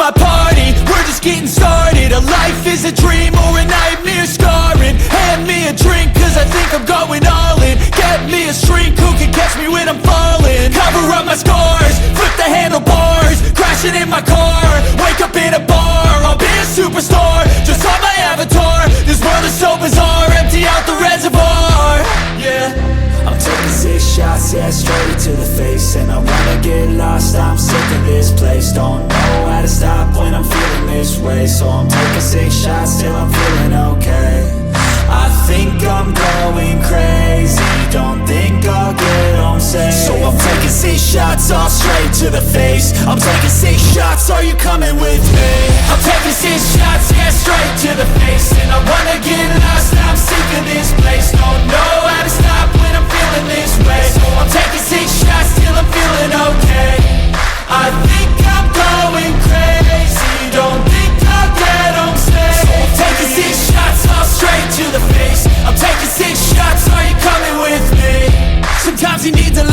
my party, we're just getting started. A life is a dream or a nightmare scarring. Hand me a drink cause I think I'm going all in. Get me a shrink who can catch me when I'm falling. Cover up my scars, flip the handlebars, crashing in my car, wake up in a bar. I'll be a superstar, just on my avatar. This world is so bizarre, empty out the reservoir. Yeah, I'm taking 6 shots, yeah, straight to the face. And I wanna get lost, I'm sick of this place. Don't know how to stop when I'm feeling this way. So I'm taking 6 shots till I'm feeling okay. I think I'm going crazy, don't think I'll get home safe. So I'm taking 6 shots, all straight to the face. I'm taking 6 shots, are you coming with me? I'm taking 6 shots, yeah, straight to the face. And I wanna get lost, I'm sick of this place. Don't know how to stop when I'm feeling this way. So I'm taking 6 shots till I'm feeling okay. I think I'm going crazy, don't think I'll get home safe. So I'm taking 6 shots, all straight to the face. I'm taking 6 shots, are you coming with me? Sometimes you need to